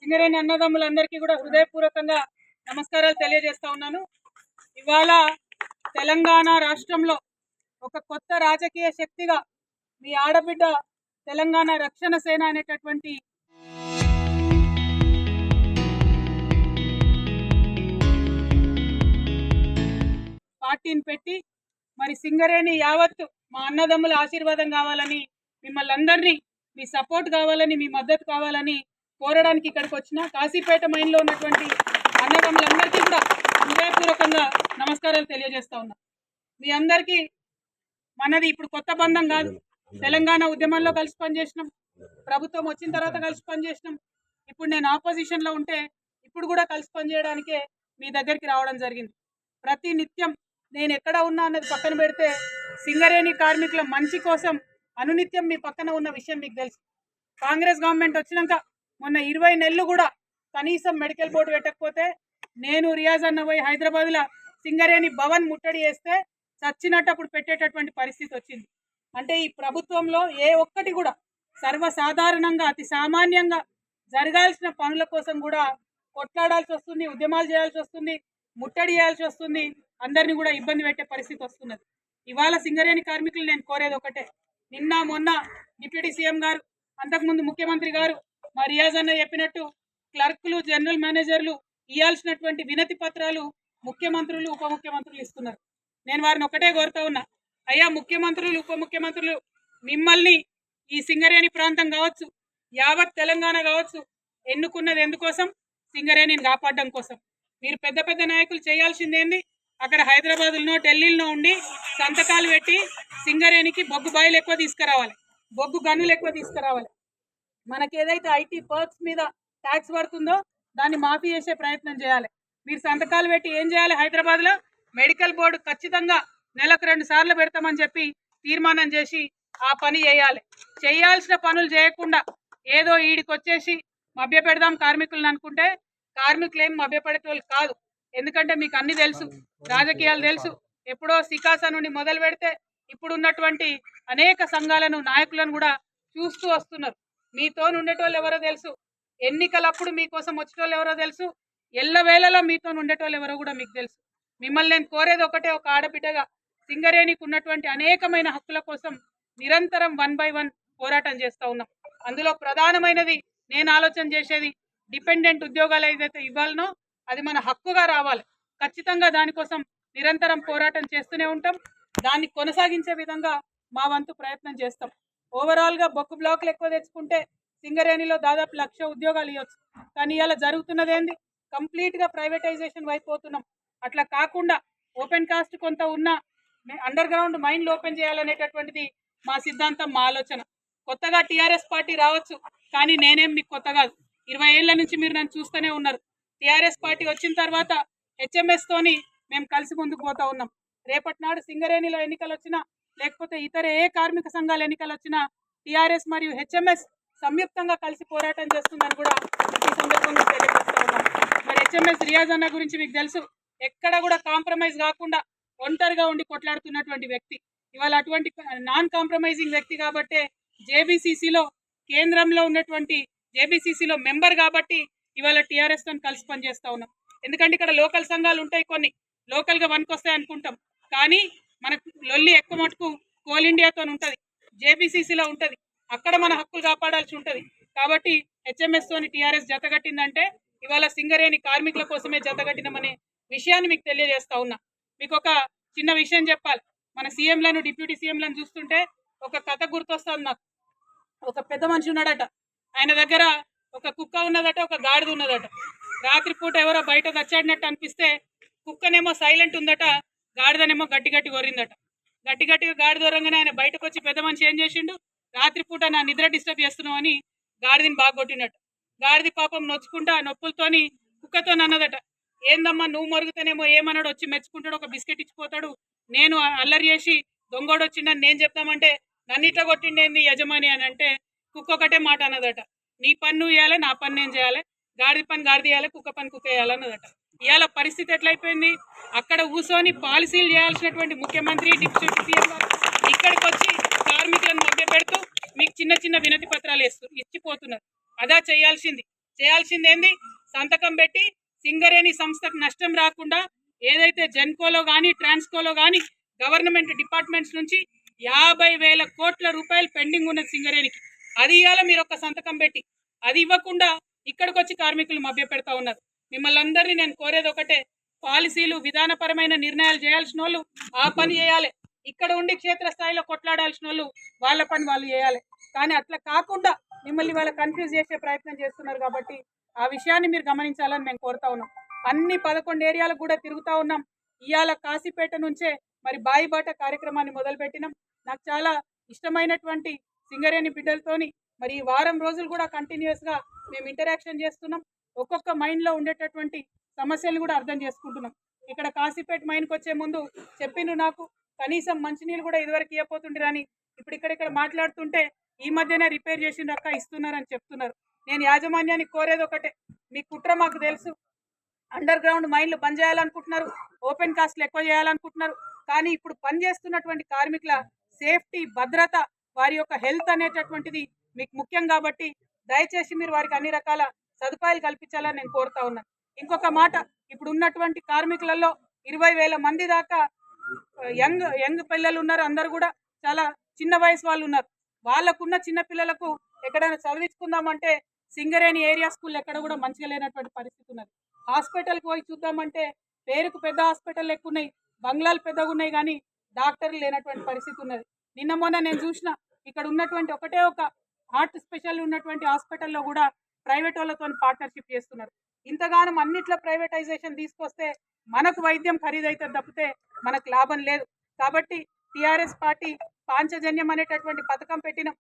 సింగరేణి అన్నదమ్ములందరికీ కూడా హృదయపూర్వకంగా నమస్కారాలు తెలియజేస్తా ఉన్నాను. ఇవాళ తెలంగాణ రాష్ట్రంలో ఒక కొత్త రాజకీయ శక్తిగా మీ ఆడబిడ్డ తెలంగాణ రక్షణ సేన అనేటటువంటి పార్టీని పెట్టి మరి సింగరేణి యావత్తు మా అన్నదమ్ముల ఆశీర్వాదం కావాలని, మిమ్మల్ని అందరినీ మీ సపోర్ట్ కావాలని, మీ మద్దతు కావాలని కోరడానికి ఇక్కడికి వచ్చిన కాశీపేట మైన్లో ఉన్నటువంటి అన్నదమ్ములందరికీ కూడా హృదయపూర్వకంగా నమస్కారాలు తెలియజేస్తా ఉన్నా. మీ అందరికీ మనది ఇప్పుడు కొత్త బంధం కాదు. తెలంగాణ ఉద్యమంలో కలిసి పనిచేసినాం, ప్రభుత్వం వచ్చిన తర్వాత కలిసి పనిచేసినాం. ఇప్పుడు నేను ఆపోజిషన్లో ఉంటే ఇప్పుడు కూడా కలిసి పనిచేయడానికే మీ దగ్గరికి రావడం జరిగింది. ప్రతి నిత్యం నేను ఎక్కడ ఉన్నా అన్నది పక్కన పెడితే సింగరేణి కార్మికుల మంచి కోసం అనునిత్యం మీ పక్కన ఉన్న విషయం మీకు తెలుసు. కాంగ్రెస్ గవర్నమెంట్ వచ్చినాక మొన్న 20 నెలలు కూడా కనీసం మెడికల్ బోర్డు పెట్టకపోతే నేను రియాజ్ అన్న పోయి హైదరాబాద్లో సింగరేణి భవన్ ముట్టడి చేస్తే చచ్చినట్టు అప్పుడు పెట్టేటటువంటి పరిస్థితి వచ్చింది. అంటే ఈ ప్రభుత్వంలో ఏ ఒక్కటి కూడా సర్వసాధారణంగా అతి సామాన్యంగా జరగాల్సిన పనుల కోసం కూడా కొట్లాడాల్సి వస్తుంది, ఉద్యమాలు చేయాల్సి వస్తుంది, ముట్టడి చేయాల్సి వస్తుంది, అందరినీ కూడా ఇబ్బంది పెట్టే పరిస్థితి వస్తున్నది. ఇవాళ సింగరేణి కార్మికులు నేను కోరేది ఒకటే, నిన్న మొన్న డిప్యూటీ సీఎం గారు, అంతకుముందు ముఖ్యమంత్రి గారు మా రియాజ్ అన్న చెప్పినట్టు క్లర్కులు, జనరల్ మేనేజర్లు ఇవ్వాల్సినటువంటి వినతి పత్రాలు ముఖ్యమంత్రులు, ఉప ముఖ్యమంత్రులు ఇస్తున్నారు. నేను వారిని ఒకటే కోరుతా ఉన్నా, అయ్యా ముఖ్యమంత్రులు, ఉప ముఖ్యమంత్రులు, మిమ్మల్ని ఈ సింగరేణి ప్రాంతం కావచ్చు, యావత్ తెలంగాణ కావచ్చు ఎన్నుకున్నది ఎందుకోసం? సింగరేణిని కాపాడడం కోసం. మీరు పెద్ద పెద్ద నాయకులు చేయాల్సిందేంది? అక్కడ హైదరాబాద్లో, ఢిల్లీలో ఉండి సంతకాలు పెట్టి సింగరేణికి బొగ్గు బాయిలు ఎక్కువ తీసుకురావాలి, బొగ్గు గనులు ఎక్కువ తీసుకురావాలి. మనకి ఏదైతే ఐటీ పర్క్స్ మీద ట్యాక్స్ పడుతుందో దాన్ని మాఫీ చేసే ప్రయత్నం చేయాలి. మీరు సంతకాలు పెట్టి ఏం చేయాలి? హైదరాబాద్లో మెడికల్ బోర్డు ఖచ్చితంగా నెలకు 2 సార్లు పెడతామని చెప్పి తీర్మానం చేసి ఆ పని చేయాలి. చేయాల్సిన పనులు చేయకుండా ఏదో ఈడికి వచ్చేసి మభ్య పెడదాం కార్మికులను అనుకుంటే కార్మికులు ఏం మభ్యపడేటోళ్ళు కాదు. ఎందుకంటే మీకు అన్ని తెలుసు, రాజకీయాలు తెలుసు. ఎప్పుడో సికాసా నుండి మొదలు పెడితే ఇప్పుడు ఉన్నటువంటి అనేక సంఘాలను, నాయకులను కూడా చూస్తూ వస్తున్నారు. మీతో ఉండేటోళ్ళు ఎవరో తెలుసు, ఎన్నికలప్పుడు మీకోసం వచ్చేటోళ్ళు ఎవరో తెలుసు, ఎల్లవేళలో మీతో ఉండేటోళ్ళు ఎవరో కూడా మీకు తెలుసు. మిమ్మల్ని నేను కోరేది ఒకటే, ఒక ఆడబిడ్డగా సింగరేణికి ఉన్నటువంటి అనేకమైన హక్కుల కోసం నిరంతరం 1 by 1 పోరాటం చేస్తూ ఉన్నాం. అందులో ప్రధానమైనది నేను ఆలోచన చేసేది, డిపెండెంట్ ఉద్యోగాలు ఏదైతే ఇవ్వాలనో అది మన హక్కుగా రావాలి. ఖచ్చితంగా దానికోసం నిరంతరం పోరాటం చేస్తూనే ఉంటాం. దాన్ని కొనసాగించే విధంగా మా వంతు ప్రయత్నం చేస్తాం. ఓవరాల్గా బొగ్గు బ్లాకులు ఎక్కువ తెచ్చుకుంటే సింగరేణిలో దాదాపు 1,00,000 ఉద్యోగాలు ఇవ్వచ్చు. కానీ ఇలా జరుగుతున్నది ఏంది? కంప్లీట్గా ప్రైవేటైజేషన్ వైపోతున్నాం. అట్లా కాకుండా ఓపెన్ కాస్ట్ కొంత ఉన్న అండర్ గ్రౌండ్ మైన్లు ఓపెన్ చేయాలనేటటువంటిది మా సిద్ధాంతం, మా ఆలోచన. కొత్తగా టీఆర్ఎస్ పార్టీ రావచ్చు, కానీ నేనేం మీకు కొత్త కాదు. 20 ఏళ్ల నుంచి మీరు నన్ను చూస్తూనే ఉన్నారు. టీఆర్ఎస్ పార్టీ వచ్చిన తర్వాత హెచ్ఎంఎస్తోని మేము కలిసి ముందుకు పోతా ఉన్నాం. రేపటి నాడు సింగరేణిలో ఎన్నికలు వచ్చినా, లేకపోతే ఇతర ఏ కార్మిక సంఘాల ఎన్నికలు వచ్చినా టీఆర్ఎస్ మరియు హెచ్ఎంఎస్ సంయుక్తంగా కలిసి పోరాటం చేస్తుందని కూడా ఈ సందర్భంగా తెలియజేస్తా ఉన్నాం. మరి హెచ్ఎంఎస్ రియాజ్ అన్న గురించి మీకు తెలుసు, ఎక్కడ కూడా కాంప్రమైజ్ కాకుండా ఒంటరిగా ఉండి కొట్లాడుతున్నటువంటి వ్యక్తి. ఇవాళ అటువంటి నాన్ కాంప్రమైజింగ్ వ్యక్తి కాబట్టే జేబీసీసీలో, కేంద్రంలో ఉన్నటువంటి జేబీసీసీలో మెంబర్ కాబట్టి ఇవాళ టీఆర్ఎస్తో కలిసి పనిచేస్తూ ఉన్నాం. ఎందుకంటే ఇక్కడ లోకల్ సంఘాలు ఉంటాయి, కొన్ని లోకల్గా వస్తాయి అనుకుంటాం, కానీ మనకు లొల్లి ఎక్కువ మటుకు కోల్ ఇండియాతో ఉంటుంది, జేబీసీసీలో ఉంటుంది. అక్కడ మన హక్కులు కాపాడాల్సి ఉంటుంది. కాబట్టి హెచ్ఎంఎస్తోని టీఆర్ఎస్ జతగట్టిందంటే ఇవాళ సింగరేణి కార్మికుల కోసమే జతగట్టినామనే విషయాన్ని మీకు తెలియజేస్తా ఉన్నా. మీకు ఒక చిన్న విషయం చెప్పాలి. మన సీఎంలను, డిప్యూటీ సీఎంలను చూస్తుంటే ఒక కథ గుర్తొస్తుంది నాకు. ఒక పెద్ద మనిషి ఉన్నాడట, ఆయన దగ్గర ఒక కుక్క ఉన్నదట, ఒక గాడిద ఉన్నదట. రాత్రిపూట ఎవరో బయట వచ్చాడినట్టు అనిపిస్తే కుక్కనేమో సైలెంట్ ఉందట, గాడిదనేమో గట్టి గట్టి కొరిందట. గట్టి గట్టిగా గాడిద దూరంగానే ఆయన బయటకు వచ్చి పెద్ద మనిషి ఏం చేసిండు, రాత్రిపూట నా నిద్ర డిస్టర్బ్ చేస్తున్నావు అని గాడిదని బాగా కొట్టినట్టు. గాడిది పాపం నొచ్చుకుంటా నొప్పులతోని కుక్కతో అన్నదట, ఏందమ్మా నువ్వు మరుగుతానేమో ఏమన్నాడు, వచ్చి మెచ్చుకుంటాడు, ఒక బిస్కెట్ ఇచ్చిపోతాడు, నేను అల్లరి చేసి దొంగోడు వచ్చిండని నేను చెప్తామంటే నన్నిట్లా కొట్టిండేంది యజమాని అని అంటే కుక్క ఒకటే మాట అన్నదట, నీ పని నువ్వు చేయాలి, నా పని నేను చేయాలి, గాడిద పని గాడిద చేయాలి, కుక్క పని కుక్క చేయాలన్నదట. ఇవాళ పరిస్థితి ఎట్లయిపోయింది? అక్కడ కూర్చొని పాలసీలు చేయాల్సినటువంటి ముఖ్యమంత్రి, డిప్యూటీ సీఎం ఇక్కడికి వచ్చి కార్మికులను మధ్య పెడుతూ మీకు చిన్న చిన్న వినతి పత్రాలు ఇచ్చిపోతున్నారు. అదా చేయాల్సింది. చేయాల్సిందేంది సంతకం పెట్టి సింగరేణి సంస్థకు నష్టం రాకుండా ఏదైతే జెన్కోలో కానీ ట్రాన్స్కోలో కానీ గవర్నమెంట్ డిపార్ట్మెంట్స్ నుంచి 50,000 కోట్ల రూపాయలు పెండింగ్ ఉన్నది సింగరేణికి. అది ఇవాళ మీరు ఒక సంతకం పెట్టి అది ఇవ్వకుండా ఇక్కడికి వచ్చి కార్మికులు మభ్య పెడతా ఉన్నారు. మిమ్మల్ని అందరినీ నేను కోరేది ఒకటే, పాలసీలు విధానపరమైన నిర్ణయాలు చేయాల్సిన వాళ్ళు ఆ పని చేయాలి. ఇక్కడ ఉండి క్షేత్రస్థాయిలో కొట్లాడాల్సిన వాళ్ళు వాళ్ళ పని వాళ్ళు చేయాలి. కానీ అట్లా కాకుండా మిమ్మల్ని వాళ్ళ కన్ఫ్యూజ్ చేసే ప్రయత్నం చేస్తున్నారు. కాబట్టి ఆ విషయాన్ని మీరు గమనించాలని మేము కోరుతా ఉన్నాం. అన్ని 11 ఏరియాలకు కూడా తిరుగుతా ఉన్నాం. ఇవాళ కాశీపేట నుంచే మరి బాయిబాట కార్యక్రమాన్ని మొదలుపెట్టినాం. నాకు చాలా ఇష్టమైనటువంటి సింగరేణి బిడ్డలతోని మరి ఈ వారం రోజులు కూడా కంటిన్యూస్గా మేము ఇంటరాక్షన్ చేస్తున్నాం. ఒక్కొక్క మైండ్లో ఉండేటటువంటి సమస్యలు కూడా అర్థం చేసుకుంటున్నాం. ఇక్కడ కాశీపేట మైన్కి వచ్చే ముందు చెప్పిండ్రు నాకు, కనీసం మంచినీళ్ళు కూడా ఇదివరకు ఇవ్వపోతుండ్రని. ఇప్పుడు ఇక్కడ మాట్లాడుతుంటే ఈ మధ్యనే రిపేర్ చేసిన రక్క ఇస్తున్నారని చెప్తున్నారు. నేను యాజమాన్యానికి కోరేది ఒకటే, మీ కుట్ర మాకు తెలుసు. అండర్ గ్రౌండ్ మైన్లు బంద్ చేయాలనుకుంటున్నారు, ఓపెన్ కాస్ట్లు ఎక్కువ చేయాలనుకుంటున్నారు. కానీ ఇప్పుడు పనిచేస్తున్నటువంటి కార్మికుల సేఫ్టీ, భద్రత, వారి యొక్క హెల్త్ అనేటటువంటిది మీకు ముఖ్యం. కాబట్టి దయచేసి మీరు వారికి అన్ని రకాల సదుపాయాలు కల్పించాలని నేను కోరుతా ఉన్నాను. ఇంకొక మాట, ఇప్పుడు ఉన్నటువంటి కార్మికులలో 20,000 మంది దాకా యంగ్ పిల్లలు ఉన్నారు. అందరు కూడా చాలా చిన్న వయసు వాళ్ళు ఉన్నారు. వాళ్ళకున్న చిన్న పిల్లలకు ఎక్కడైనా చదివించుకుందామంటే సింగరేణి ఏరియా స్కూల్ ఎక్కడ కూడా మంచిగా లేనటువంటి పరిస్థితి ఉన్నది. హాస్పిటల్కి పోయి చూద్దామంటే పేరుకు పెద్ద హాస్పిటల్ ఎక్కువ ఉన్నాయి, బంగ్లాలు పెద్దగా ఉన్నాయి, కానీ డాక్టర్లు లేనటువంటి పరిస్థితి ఉన్నది. నిన్న మొన్న నేను చూసిన ఇక్కడ ఉన్నటువంటి ఒకటే ఒక హార్ట్ స్పెషల్ ఉన్నటువంటి హాస్పిటల్లో కూడా ప్రైవేట్ వాళ్ళతో పార్ట్నర్షిప్ చేస్తున్నారు. ఇంతగానం అన్నిట్లో ప్రైవేటైజేషన్ తీసుకొస్తే మనకు వైద్యం ఖరీదైతే తప్పితే మనకు లాభం లేదు. కాబట్టి టీఆర్ఎస్ పార్టీ పాంచజన్యం అనేటటువంటి పథకం పెట్టినాం.